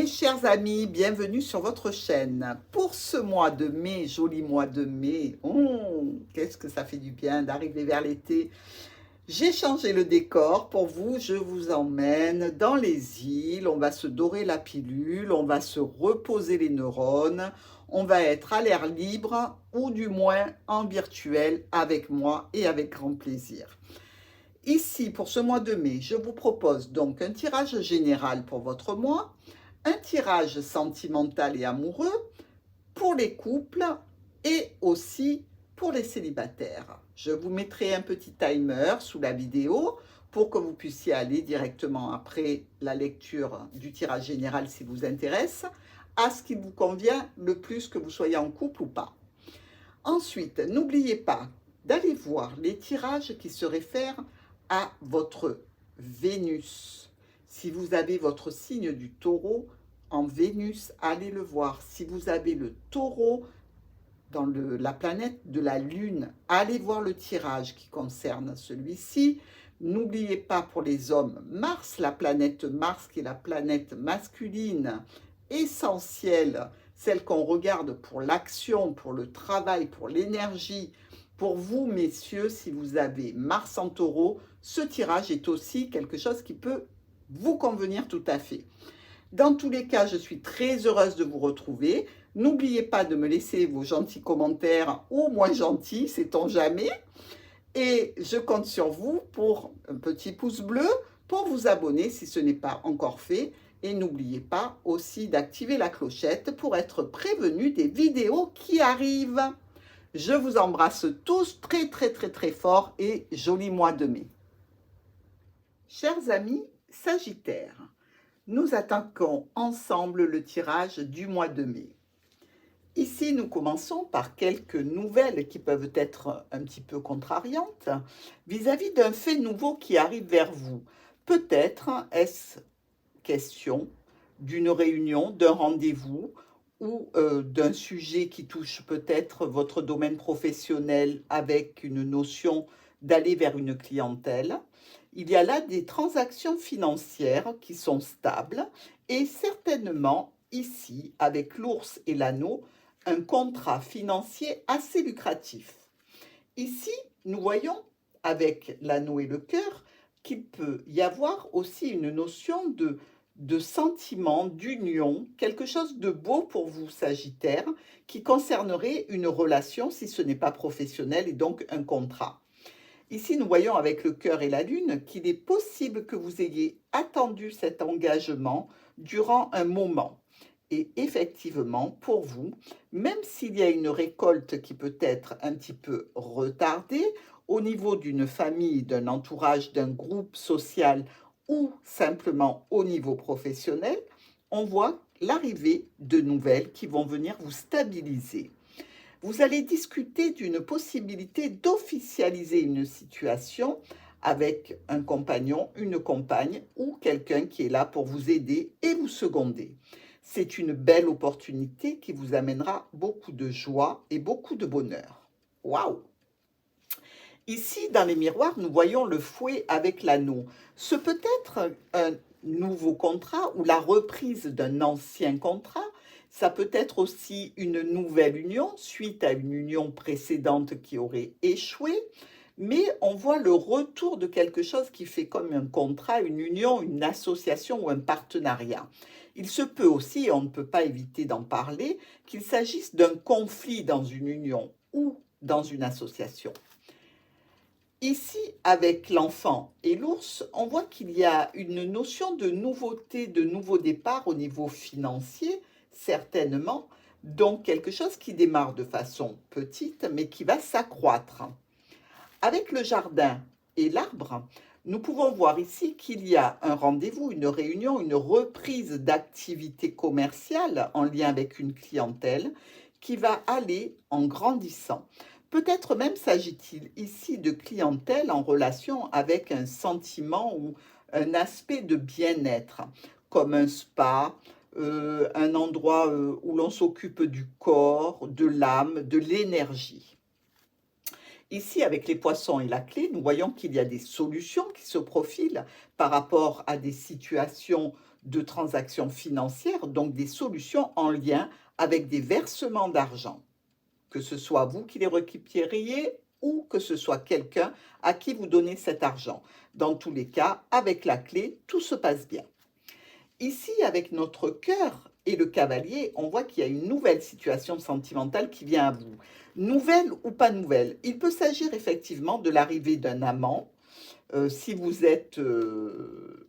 Mes chers amis, bienvenue sur votre chaîne. Pour ce mois de mai, joli mois de mai, qu'est-ce que ça fait du bien d'arriver vers l'été. J'ai changé le décor pour vous, je vous emmène dans les îles, on va se dorer la pilule, on va se reposer les neurones, on va être à l'air libre ou du moins en virtuel avec moi et avec grand plaisir. Ici, pour ce mois de mai, je vous propose donc un tirage général pour votre mois, un tirage sentimental et amoureux pour les couples et aussi pour les célibataires. Je vous mettrai un petit timer sous la vidéo pour que vous puissiez aller directement après la lecture du tirage général si vous intéresse, à ce qui vous convient le plus, que vous soyez en couple ou pas. Ensuite, n'oubliez pas d'aller voir les tirages qui se réfèrent à votre Vénus. Si vous avez votre signe du taureau en Vénus, allez le voir. Si vous avez le taureau dans la planète de la Lune, allez voir le tirage qui concerne celui-ci. N'oubliez pas pour les hommes, Mars, la planète Mars qui est la planète masculine, essentielle, celle qu'on regarde pour l'action, pour le travail, pour l'énergie. Pour vous, messieurs, si vous avez Mars en taureau, ce tirage est aussi quelque chose qui peut vous convenir tout à fait. Dans tous les cas, je suis très heureuse de vous retrouver. N'oubliez pas de me laisser vos gentils commentaires ou moins gentils, sait-on jamais. Et je compte sur vous pour un petit pouce bleu, pour vous abonner si ce n'est pas encore fait. Et n'oubliez pas aussi d'activer la clochette pour être prévenu des vidéos qui arrivent. Je vous embrasse tous très très très très fort et joli mois de mai. Chers amis Sagittaires, nous attaquons ensemble le tirage du mois de mai. Ici, nous commençons par quelques nouvelles qui peuvent être un petit peu contrariantes vis-à-vis d'un fait nouveau qui arrive vers vous. Peut-être est-ce question d'une réunion, d'un rendez-vous ou d'un sujet qui touche peut-être votre domaine professionnel avec une notion d'aller vers une clientèle. Il y a là des transactions financières qui sont stables et certainement ici, avec l'ours et l'anneau, un contrat financier assez lucratif. Ici, nous voyons avec l'anneau et le cœur qu'il peut y avoir aussi une notion de sentiment, d'union, quelque chose de beau pour vous, Sagittaire, qui concernerait une relation si ce n'est pas professionnel et donc un contrat. Ici, nous voyons avec le cœur et la lune qu'il est possible que vous ayez attendu cet engagement durant un moment. Et effectivement, pour vous, même s'il y a une récolte qui peut être un petit peu retardée au niveau d'une famille, d'un entourage, d'un groupe social ou simplement au niveau professionnel, on voit l'arrivée de nouvelles qui vont venir vous stabiliser. Vous allez discuter d'une possibilité d'officialiser une situation avec un compagnon, une compagne ou quelqu'un qui est là pour vous aider et vous seconder. C'est une belle opportunité qui vous amènera beaucoup de joie et beaucoup de bonheur. Waouh! Ici, dans les miroirs, nous voyons le fouet avec l'anneau. Ce peut être un nouveau contrat ou la reprise d'un ancien contrat. Ça peut être aussi une nouvelle union suite à une union précédente qui aurait échoué. Mais on voit le retour de quelque chose qui fait comme un contrat, une union, une association ou un partenariat. Il se peut aussi, et on ne peut pas éviter d'en parler, qu'il s'agisse d'un conflit dans une union ou dans une association. Ici, avec l'enfant et l'ours, on voit qu'il y a une notion de nouveauté, de nouveau départ au niveau financier, certainement, donc quelque chose qui démarre de façon petite, mais qui va s'accroître. Avec le jardin et l'arbre, nous pouvons voir ici qu'il y a un rendez-vous, une réunion, une reprise d'activité commerciale en lien avec une clientèle qui va aller en grandissant. Peut-être même s'agit-il ici de clientèle en relation avec un sentiment ou un aspect de bien-être, comme un spa, un endroit où l'on s'occupe du corps, de l'âme, de l'énergie. Ici, avec les poissons et la clé, nous voyons qu'il y a des solutions qui se profilent par rapport à des situations de transactions financières, donc des solutions en lien avec des versements d'argent, que ce soit vous qui les récupériez ou que ce soit quelqu'un à qui vous donnez cet argent. Dans tous les cas, avec la clé, tout se passe bien. Ici, avec notre cœur et le cavalier, on voit qu'il y a une nouvelle situation sentimentale qui vient à vous. Nouvelle ou pas nouvelle, il peut s'agir effectivement de l'arrivée d'un amant, si vous êtes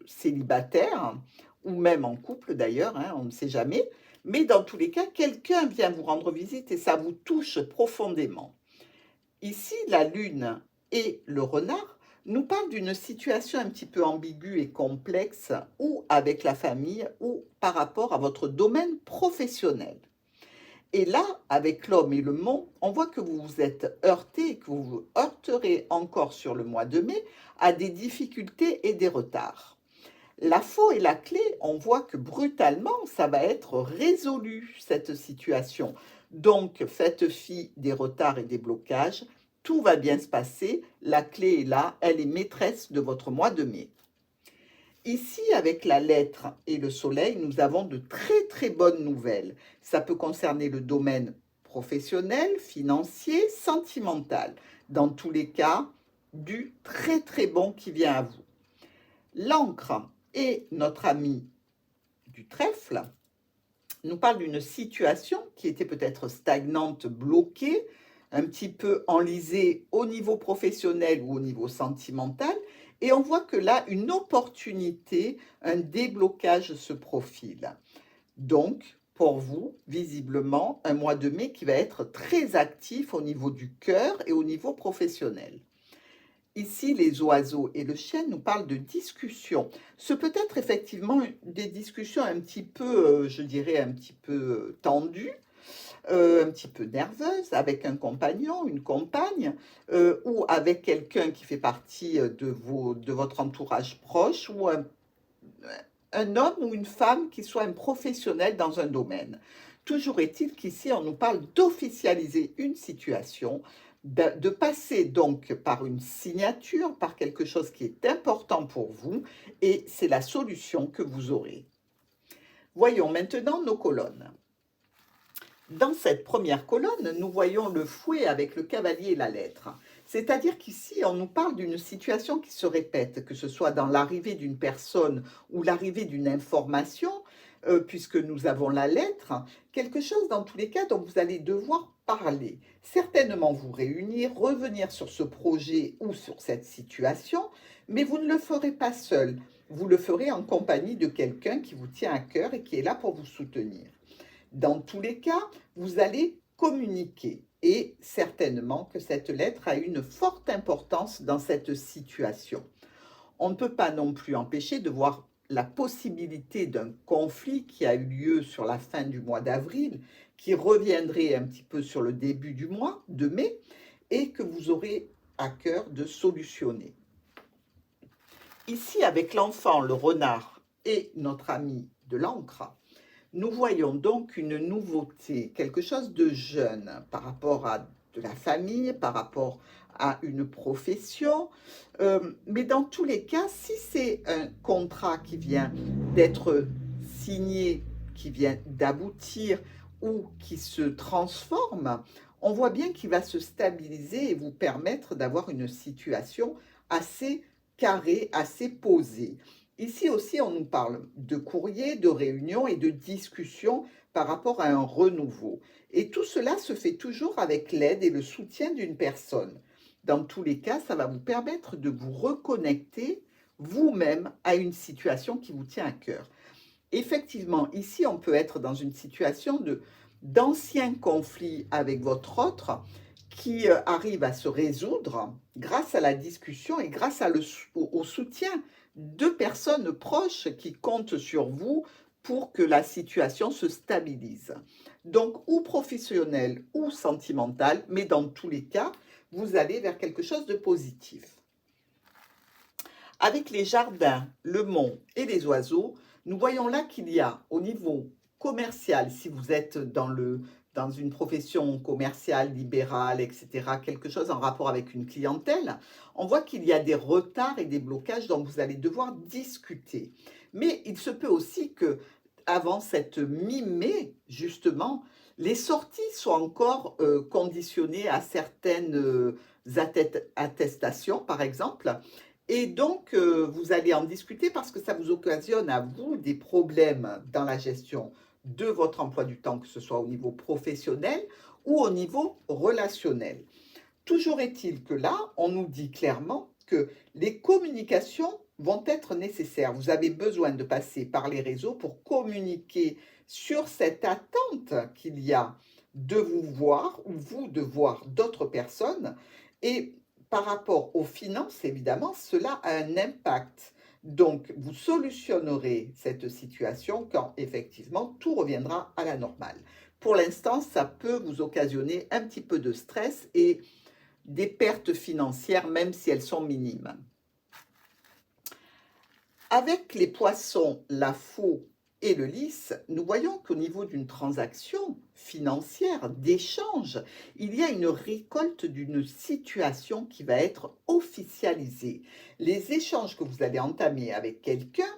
célibataire, ou même en couple d'ailleurs, hein, on ne sait jamais, mais dans tous les cas, quelqu'un vient vous rendre visite et ça vous touche profondément. Ici, la lune et le renard nous parlent d'une situation un petit peu ambiguë et complexe, ou avec la famille, ou par rapport à votre domaine professionnel. Et là, avec l'homme et le mont, on voit que vous vous êtes heurté et que vous vous heurterez encore sur le mois de mai à des difficultés et des retards. La faux et la clé, on voit que brutalement, ça va être résolu, cette situation. Donc, faites fi des retards et des blocages. Tout va bien se passer. La clé est là. Elle est maîtresse de votre mois de mai. Ici, avec la lettre et le soleil, nous avons de très très bonnes nouvelles. Ça peut concerner le domaine professionnel, financier, sentimental. Dans tous les cas, du très très bon qui vient à vous. L'encre et notre ami du trèfle nous parle d'une situation qui était peut-être stagnante, bloquée, un petit peu enlisée au niveau professionnel ou au niveau sentimental. Et on voit que là, une opportunité, un déblocage se profile. Donc, pour vous, visiblement, un mois de mai qui va être très actif au niveau du cœur et au niveau professionnel. Ici, les oiseaux et le chêne nous parlent de discussions. Ce peut être effectivement des discussions un petit peu, je dirais, un petit peu tendues, un petit peu nerveuses, avec un compagnon, une compagne, ou avec quelqu'un qui fait partie de votre entourage proche, ou un homme ou une femme qui soit un professionnel dans un domaine. Toujours est-il qu'ici, on nous parle d'officialiser une situation, de passer donc par une signature, par quelque chose qui est important pour vous, et c'est la solution que vous aurez. Voyons maintenant nos colonnes. Dans cette première colonne, nous voyons le fouet avec le cavalier et la lettre. C'est-à-dire qu'ici, on nous parle d'une situation qui se répète, que ce soit dans l'arrivée d'une personne ou l'arrivée d'une information, puisque nous avons la lettre, quelque chose dans tous les cas dont vous allez devoir parler. Certainement vous réunir, revenir sur ce projet ou sur cette situation, mais vous ne le ferez pas seul. Vous le ferez en compagnie de quelqu'un qui vous tient à cœur et qui est là pour vous soutenir. Dans tous les cas, vous allez communiquer et certainement que cette lettre a une forte importance dans cette situation. On ne peut pas non plus empêcher de voir la possibilité d'un conflit qui a eu lieu sur la fin du mois d'avril, qui reviendrait un petit peu sur le début du mois de mai et que vous aurez à cœur de solutionner. Ici, avec l'enfant, le renard et notre ami de l'encre, nous voyons donc une nouveauté, quelque chose de jeune par rapport à de la famille, par rapport à une profession. Mais dans tous les cas, si c'est un contrat qui vient d'être signé, qui vient d'aboutir ou qui se transforme, on voit bien qu'il va se stabiliser et vous permettre d'avoir une situation assez carrée, assez posée. Ici aussi, on nous parle de courrier, de réunion et de discussion par rapport à un renouveau. Et tout cela se fait toujours avec l'aide et le soutien d'une personne. Dans tous les cas, ça va vous permettre de vous reconnecter vous-même à une situation qui vous tient à cœur. Effectivement, ici, on peut être dans une situation d'anciens conflits avec votre autre qui arrive à se résoudre grâce à la discussion et grâce au soutien de personnes proches qui comptent sur vous pour que la situation se stabilise. Donc, ou professionnel ou sentimental, mais dans tous les cas, vous allez vers quelque chose de positif. Avec les jardins, le mont et les oiseaux, nous voyons là qu'il y a au niveau commercial, si vous êtes dans le dans une profession commerciale, libérale, etc., quelque chose en rapport avec une clientèle, on voit qu'il y a des retards et des blocages dont vous allez devoir discuter. Mais il se peut aussi que, avant cette mi-mai, justement, les sorties soient encore conditionnées à certaines attestations, par exemple. Et donc, vous allez en discuter parce que ça vous occasionne à vous des problèmes dans la gestion de votre emploi du temps, que ce soit au niveau professionnel ou au niveau relationnel. Toujours est-il que là, on nous dit clairement que les communications vont être nécessaires. Vous avez besoin de passer par les réseaux pour communiquer sur cette attente qu'il y a de vous voir ou vous de voir d'autres personnes. Et par rapport aux finances, évidemment, cela a un impact. Donc, vous solutionnerez cette situation quand effectivement tout reviendra à la normale. Pour l'instant, ça peut vous occasionner un petit peu de stress et des pertes financières, même si elles sont minimes. Avec les poissons, la faux et le lys, nous voyons qu'au niveau d'une transaction financière, d'échange, il y a une récolte d'une situation qui va être officialisée. Les échanges que vous allez entamer avec quelqu'un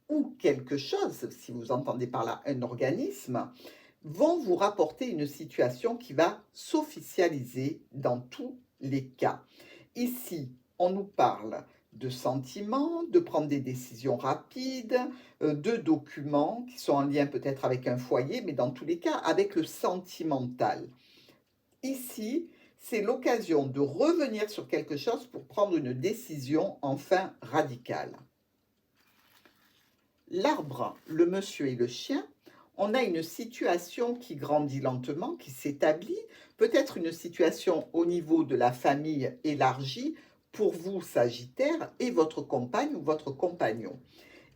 ou quelque chose, si vous entendez par là un organisme, vont vous rapporter une situation qui va s'officialiser dans tous les cas. Ici, on nous parle de sentiments, de prendre des décisions rapides, de documents qui sont en lien peut-être avec un foyer, mais dans tous les cas avec le sentimental. Ici, c'est l'occasion de revenir sur quelque chose pour prendre une décision enfin radicale. L'arbre, le monsieur et le chien, on a une situation qui grandit lentement, qui s'établit, peut-être une situation au niveau de la famille élargie pour vous, Sagittaire, et votre compagne ou votre compagnon.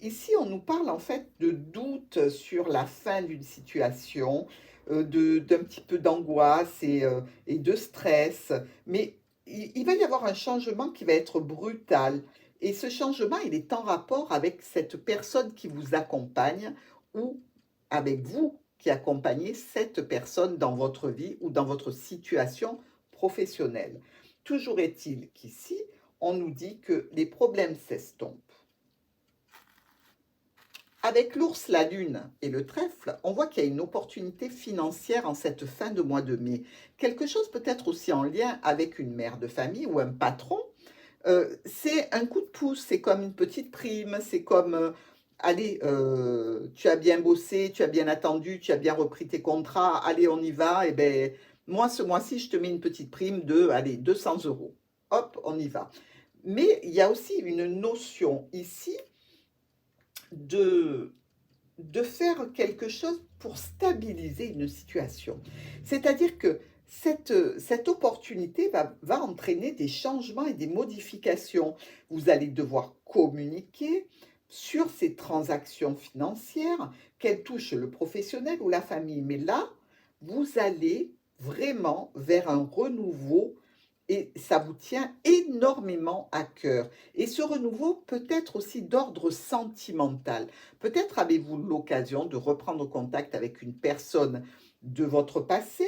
Ici, on nous parle en fait de doute sur la fin d'une situation, d'un petit peu d'angoisse et de stress, mais il va y avoir un changement qui va être brutal. Et ce changement, il est en rapport avec cette personne qui vous accompagne ou avec vous qui accompagnez cette personne dans votre vie ou dans votre situation professionnelle. Toujours est-il qu'ici, on nous dit que les problèmes s'estompent. Avec l'ours, la lune et le trèfle, on voit qu'il y a une opportunité financière en cette fin de mois de mai. Quelque chose peut-être aussi en lien avec une mère de famille ou un patron. C'est un coup de pouce, c'est comme une petite prime, c'est comme, allez, tu as bien bossé, tu as bien attendu, tu as bien repris tes contrats, allez, on y va, et bien, moi, ce mois-ci, je te mets une petite prime de, allez, 200 euros. Hop, on y va. Mais il y a aussi une notion ici de, de faire quelque chose pour stabiliser une situation. C'est-à-dire que cette opportunité va entraîner des changements et des modifications. Vous allez devoir communiquer sur ces transactions financières, qu'elles touchent le professionnel ou la famille. Mais là, vous allez vraiment vers un renouveau et ça vous tient énormément à cœur. Et ce renouveau peut être aussi d'ordre sentimental. Peut-être avez-vous l'occasion de reprendre contact avec une personne de votre passé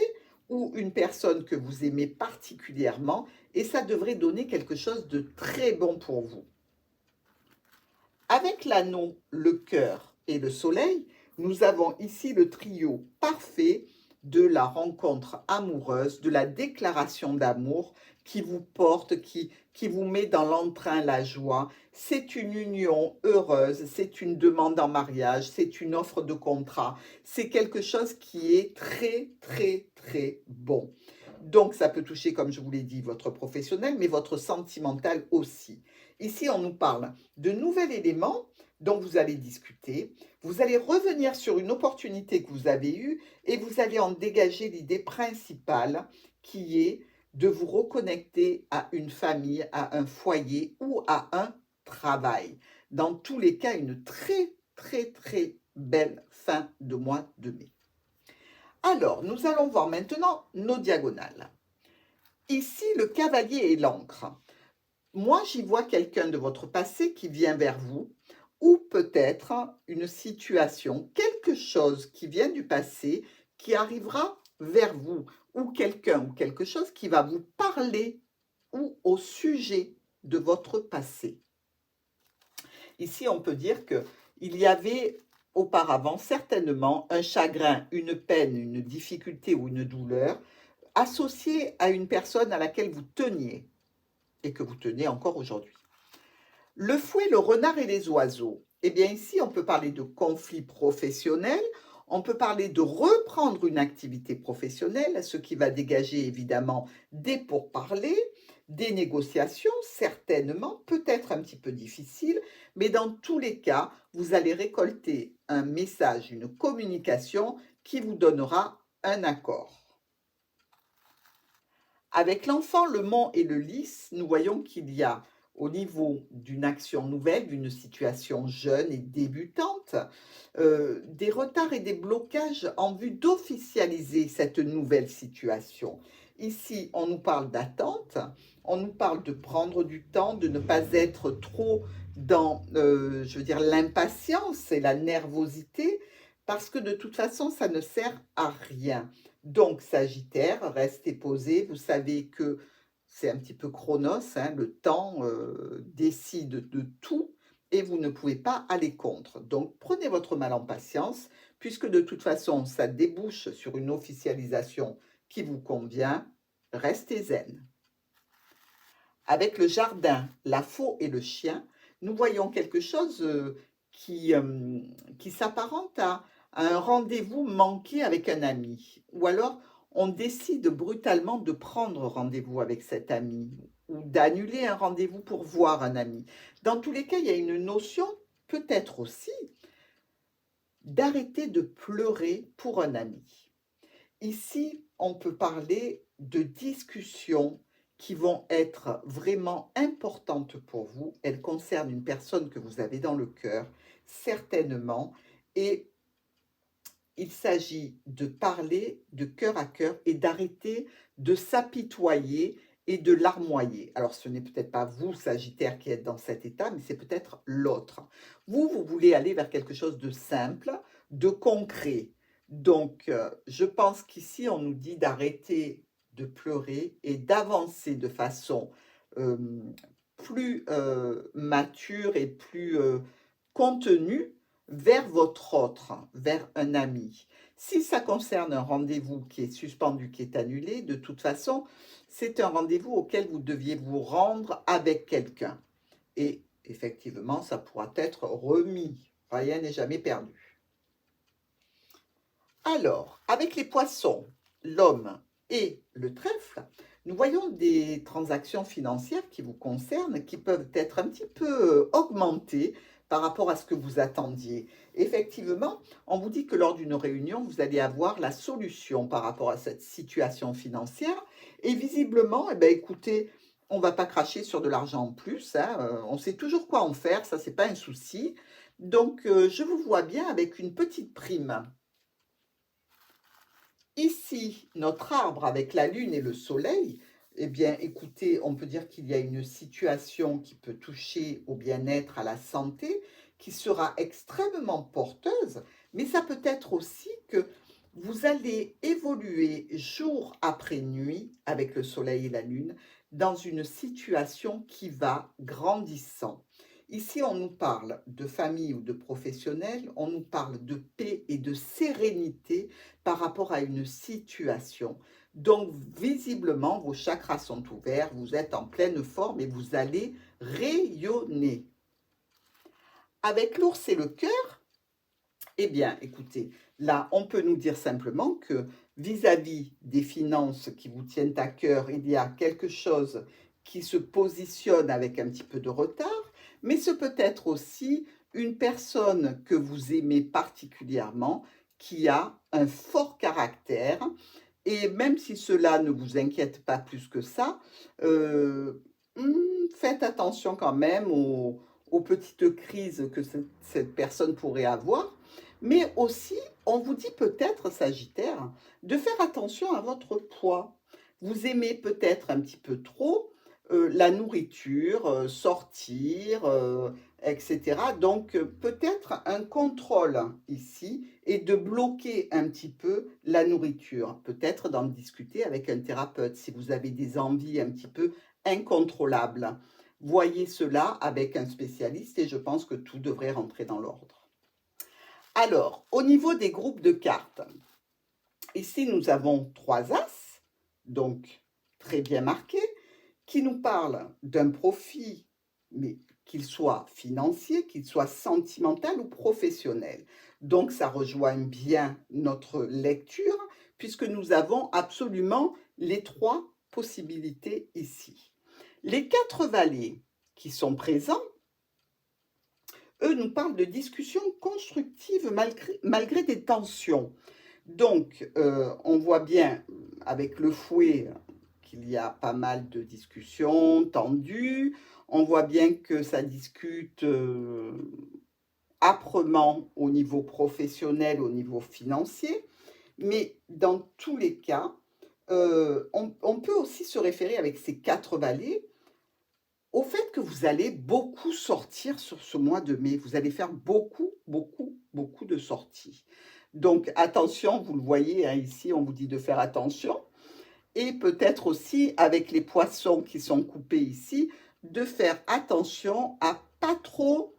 ou une personne que vous aimez particulièrement et ça devrait donner quelque chose de très bon pour vous. Avec l'anneau, le cœur et le soleil, nous avons ici le trio parfait de la rencontre amoureuse, de la déclaration d'amour qui vous porte, qui vous met dans l'entrain, la joie. C'est une union heureuse, c'est une demande en mariage, c'est une offre de contrat. C'est quelque chose qui est très, très, très bon. Donc, ça peut toucher, comme je vous l'ai dit, votre professionnel, mais votre sentimental aussi. Ici, on nous parle de nouveaux éléments dont vous allez discuter. Vous allez revenir sur une opportunité que vous avez eue et vous allez en dégager l'idée principale qui est de vous reconnecter à une famille, à un foyer ou à un travail. Dans tous les cas, une très, très, très belle fin de mois de mai. Alors, nous allons voir maintenant nos diagonales. Ici, le cavalier et l'encre. Moi, j'y vois quelqu'un de votre passé qui vient vers vous, ou peut-être une situation, quelque chose qui vient du passé, qui arrivera vers vous, ou quelqu'un ou quelque chose qui va vous parler ou au sujet de votre passé. Ici, on peut dire qu'il y avait auparavant certainement un chagrin, une peine, une difficulté ou une douleur associée à une personne à laquelle vous teniez et que vous tenez encore aujourd'hui. Le fouet, le renard et les oiseaux. Eh bien ici, on peut parler de conflit professionnel, on peut parler de reprendre une activité professionnelle, ce qui va dégager évidemment des pourparlers, des négociations, certainement, peut-être un petit peu difficiles, mais dans tous les cas, vous allez récolter un message, une communication qui vous donnera un accord. Avec l'enfant, le mont et le lys, nous voyons qu'il y a au niveau d'une action nouvelle, d'une situation jeune et débutante, des retards et des blocages en vue d'officialiser cette nouvelle situation. Ici, on nous parle d'attente, on nous parle de prendre du temps, de ne pas être trop dans, je veux dire, l'impatience et la nervosité, parce que de toute façon, ça ne sert à rien. Donc, Sagittaire, restez posé. Vous savez que c'est un petit peu chronos, hein, le temps décide de tout et vous ne pouvez pas aller contre. Donc, prenez votre mal en patience, puisque de toute façon, ça débouche sur une officialisation qui vous convient. Restez zen. Avec le jardin, la faux et le chien, nous voyons quelque chose qui s'apparente à un rendez-vous manqué avec un ami. Ou alors, on décide brutalement de prendre rendez-vous avec cet ami ou d'annuler un rendez-vous pour voir un ami. Dans tous les cas, il y a une notion, peut-être aussi, d'arrêter de pleurer pour un ami. Ici, on peut parler de discussions qui vont être vraiment importantes pour vous. Elles concernent une personne que vous avez dans le cœur, certainement, et il s'agit de parler de cœur à cœur et d'arrêter de s'apitoyer et de larmoyer. Alors, ce n'est peut-être pas vous, Sagittaire, qui êtes dans cet état, mais c'est peut-être l'autre. Vous voulez aller vers quelque chose de simple, de concret. Donc, je pense qu'ici, on nous dit d'arrêter de pleurer et d'avancer de façon euh, plus mature et plus contenue vers votre autre, vers un ami. Si ça concerne un rendez-vous qui est suspendu, qui est annulé, de toute façon, c'est un rendez-vous auquel vous deviez vous rendre avec quelqu'un. Et effectivement, ça pourra être remis. Rien n'est jamais perdu. Alors, avec les poissons, l'homme et le trèfle, nous voyons des transactions financières qui vous concernent, qui peuvent être un petit peu augmentées par rapport à ce que vous attendiez. Effectivement, on vous dit que lors d'une réunion, vous allez avoir la solution par rapport à cette situation financière. Et visiblement, eh bien, écoutez, on ne va pas cracher sur de l'argent en plus, hein, on sait toujours quoi en faire, ça, ce n'est pas un souci. Donc, je vous vois bien avec une petite prime. Ici, notre arbre avec la lune et le soleil, eh bien, écoutez, on peut dire qu'il y a une situation qui peut toucher au bien-être, à la santé, qui sera extrêmement porteuse, mais ça peut être aussi que vous allez évoluer jour après nuit avec le soleil et la lune dans une situation qui va grandissant. Ici, on nous parle de famille ou de professionnel, on nous parle de paix et de sérénité par rapport à une situation. Donc, visiblement, vos chakras sont ouverts, vous êtes en pleine forme et vous allez rayonner. Avec l'ours et le cœur, eh bien, écoutez, là, on peut nous dire simplement que vis-à-vis des finances qui vous tiennent à cœur, il y a quelque chose qui se positionne avec un petit peu de retard, mais ce peut être aussi une personne que vous aimez particulièrement, qui a un fort caractère, et même si cela ne vous inquiète pas plus que ça, faites attention quand même aux petites crises que cette personne pourrait avoir. Mais aussi, on vous dit peut-être, Sagittaire, de faire attention à votre poids. Vous aimez peut-être un petit peu trop la nourriture, sortir, etc. Donc, peut-être un contrôle ici et de bloquer un petit peu la nourriture. Peut-être d'en discuter avec un thérapeute si vous avez des envies un petit peu incontrôlables. Voyez cela avec un spécialiste et je pense que tout devrait rentrer dans l'ordre. Alors, au niveau des groupes de cartes, ici nous avons 3 as, donc très bien marqués, qui nous parlent d'un profit, mais qu'il soit financier, qu'il soit sentimental ou professionnel. Donc ça rejoint bien notre lecture puisque nous avons absolument les 3 possibilités ici. Les 4 valets qui sont présents, eux nous parlent de discussions constructives malgré des tensions. Donc, on voit bien avec le fouet qu'il y a pas mal de discussions tendues. On voit bien que ça discute âprement au niveau professionnel, au niveau financier. Mais dans tous les cas, on peut aussi se référer avec ces 4 valets au fait que vous allez beaucoup sortir sur ce mois de mai. Vous allez faire beaucoup, beaucoup, beaucoup de sorties. Donc attention, vous le voyez, hein, ici on vous dit de faire attention. Et peut-être aussi avec les poissons qui sont coupés ici, de faire attention à pas trop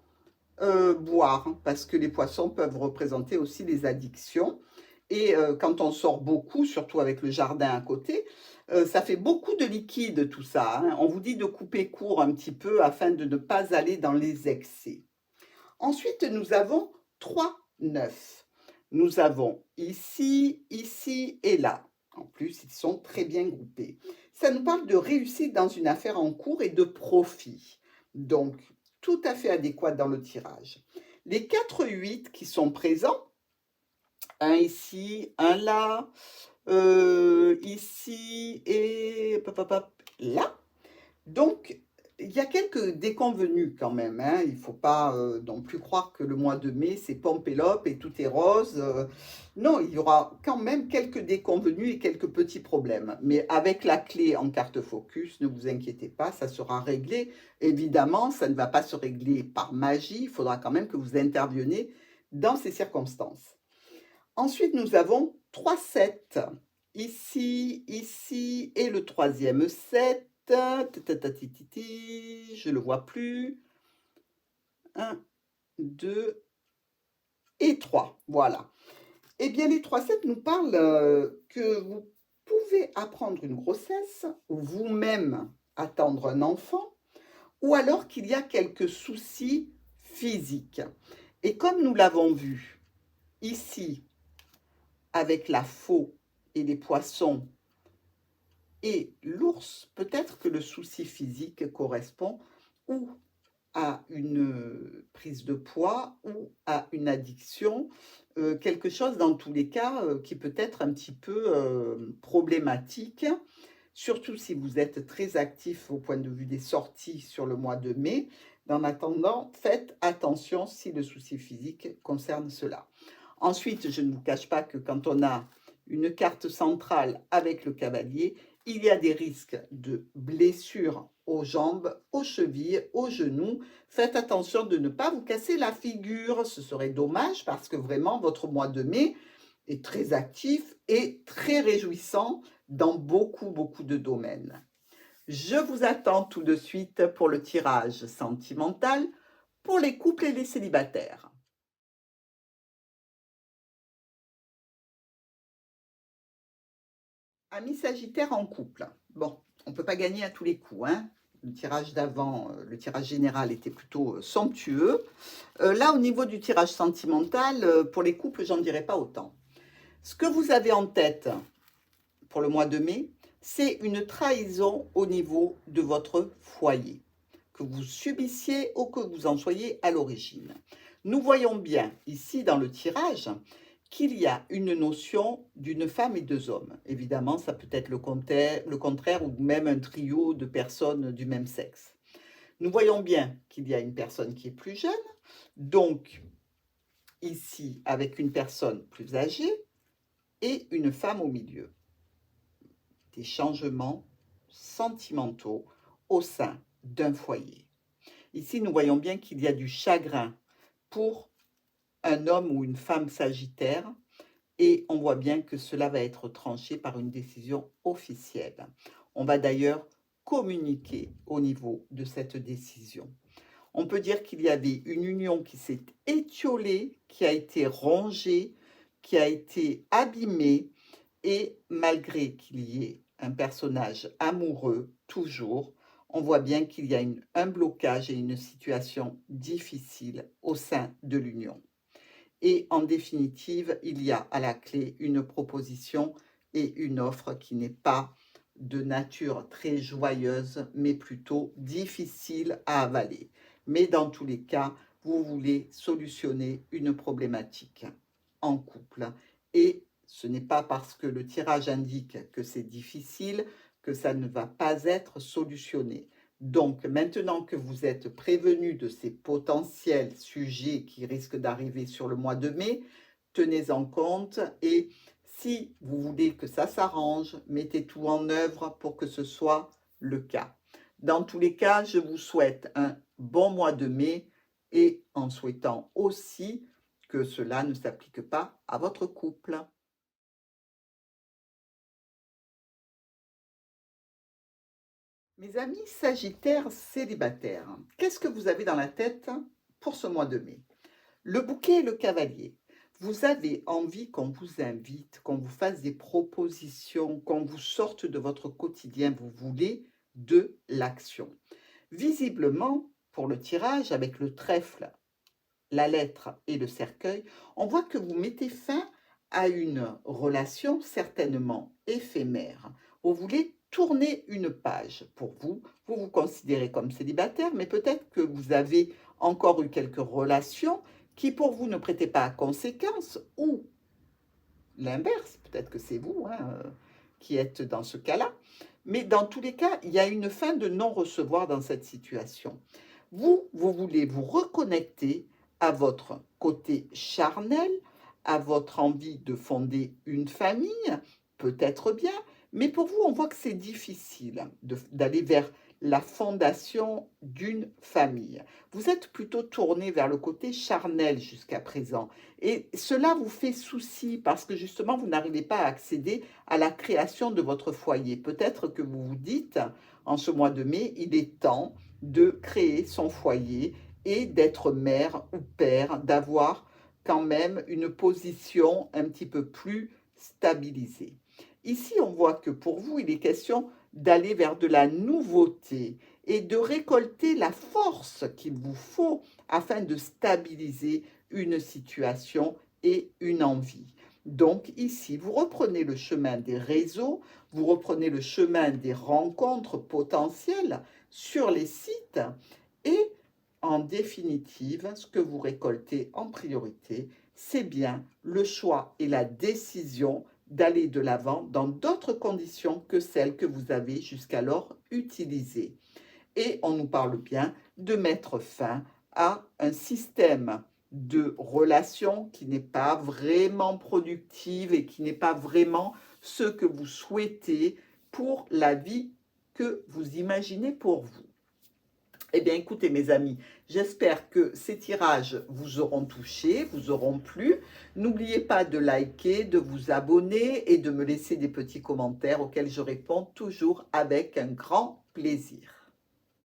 boire, hein, parce que les poissons peuvent représenter aussi des addictions. Et quand on sort beaucoup, surtout avec le jardin à côté, ça fait beaucoup de liquide tout ça, hein. On vous dit de couper court un petit peu afin de ne pas aller dans les excès. Ensuite, nous avons 3 9. Nous avons ici, ici et là. En plus, ils sont très bien groupés. Ça nous parle de réussite dans une affaire en cours et de profit. Donc, tout à fait adéquat dans le tirage. Les 4 8 qui sont présents, un ici, un là, ici et là. Donc, il y a quelques déconvenus quand même, hein. Il ne faut pas non plus croire que le mois de mai, c'est Pompélope et tout est rose. Non, il y aura quand même quelques déconvenus et quelques petits problèmes. Mais avec la clé en carte focus, ne vous inquiétez pas, ça sera réglé. Évidemment, ça ne va pas se régler par magie. Il faudra quand même que vous interveniez dans ces circonstances. Ensuite, nous avons 3 7. Ici, ici et le troisième 7. Je ne le vois plus. 1, 2 et 3. Voilà. Eh bien, les 3 7 nous parlent que vous pouvez apprendre une grossesse, vous-même attendre un enfant, ou alors qu'il y a quelques soucis physiques. Et comme nous l'avons vu ici, avec la faux et les poissons et l'ours, peut-être que le souci physique correspond ou à une prise de poids ou à une addiction, quelque chose dans tous les cas qui peut être un petit peu problématique, surtout si vous êtes très actif au point de vue des sorties sur le mois de mai. En attendant, faites attention si le souci physique concerne cela. Ensuite, je ne vous cache pas que quand on a une carte centrale avec le cavalier, il y a des risques de blessures aux jambes, aux chevilles, aux genoux. Faites attention de ne pas vous casser la figure. Ce serait dommage parce que vraiment, votre mois de mai est très actif et très réjouissant dans beaucoup, beaucoup de domaines. Je vous attends tout de suite pour le tirage sentimental pour les couples et les célibataires. Amis Sagittaire en couple. Bon, on ne peut pas gagner à tous les coups, hein. Le tirage d'avant, le tirage général était plutôt somptueux. Là, au niveau du tirage sentimental, pour les couples, j'en dirais pas autant. Ce que vous avez en tête pour le mois de mai, c'est une trahison au niveau de votre foyer, que vous subissiez ou que vous en soyez à l'origine. Nous voyons bien ici dans le tirage qu'il y a une notion d'une femme et 2 hommes. Évidemment, ça peut être le contraire ou même un trio de personnes du même sexe. Nous voyons bien qu'il y a une personne qui est plus jeune, donc ici avec une personne plus âgée et une femme au milieu. Des changements sentimentaux au sein d'un foyer. Ici, nous voyons bien qu'il y a du chagrin pour un homme ou une femme sagittaire et on voit bien que cela va être tranché par une décision officielle. On va d'ailleurs communiquer au niveau de cette décision. On peut dire qu'il y avait une union qui s'est étiolée, qui a été rongée, qui a été abîmée, et malgré qu'il y ait un personnage amoureux, toujours, on voit bien qu'il y a un blocage et une situation difficile au sein de l'union. Et en définitive, il y a à la clé une proposition et une offre qui n'est pas de nature très joyeuse, mais plutôt difficile à avaler. Mais dans tous les cas, vous voulez solutionner une problématique en couple. Et ce n'est pas parce que le tirage indique que c'est difficile que ça ne va pas être solutionné. Donc, maintenant que vous êtes prévenu de ces potentiels sujets qui risquent d'arriver sur le mois de mai, tenez-en compte et si vous voulez que ça s'arrange, mettez tout en œuvre pour que ce soit le cas. Dans tous les cas, je vous souhaite un bon mois de mai et en souhaitant aussi que cela ne s'applique pas à votre couple. Mes amis sagittaires célibataires, qu'est-ce que vous avez dans la tête pour ce mois de mai? Le bouquet et le cavalier. Vous avez envie qu'on vous invite, qu'on vous fasse des propositions, qu'on vous sorte de votre quotidien. Vous voulez de l'action. Visiblement, pour le tirage, avec le trèfle, la lettre et le cercueil, on voit que vous mettez fin à une relation certainement éphémère. Vous voulez tourner une page. Pour vous, vous vous considérez comme célibataire, mais peut-être que vous avez encore eu quelques relations qui pour vous ne prêtaient pas à conséquence, ou l'inverse, peut-être que c'est vous qui êtes dans ce cas-là. Mais dans tous les cas, il y a une fin de non-recevoir dans cette situation. Vous voulez vous reconnecter à votre côté charnel, à votre envie de fonder une famille, peut-être bien, mais pour vous, on voit que c'est difficile d'aller vers la fondation d'une famille. Vous êtes plutôt tourné vers le côté charnel jusqu'à présent. Et cela vous fait souci parce que justement, vous n'arrivez pas à accéder à la création de votre foyer. Peut-être que vous vous dites, en ce mois de mai, il est temps de créer son foyer et d'être mère ou père, d'avoir quand même une position un petit peu plus stabilisée. Ici, on voit que pour vous, il est question d'aller vers de la nouveauté et de récolter la force qu'il vous faut afin de stabiliser une situation et une envie. Donc ici, vous reprenez le chemin des réseaux, vous reprenez le chemin des rencontres potentielles sur les sites et en définitive, ce que vous récoltez en priorité, c'est bien le choix et la décision d'aller de l'avant dans d'autres conditions que celles que vous avez jusqu'alors utilisées. Et on nous parle bien de mettre fin à un système de relations qui n'est pas vraiment productive et qui n'est pas vraiment ce que vous souhaitez pour la vie que vous imaginez pour vous. Eh bien, écoutez, mes amis, j'espère que ces tirages vous auront touché, vous auront plu. N'oubliez pas de liker, de vous abonner et de me laisser des petits commentaires auxquels je réponds toujours avec un grand plaisir.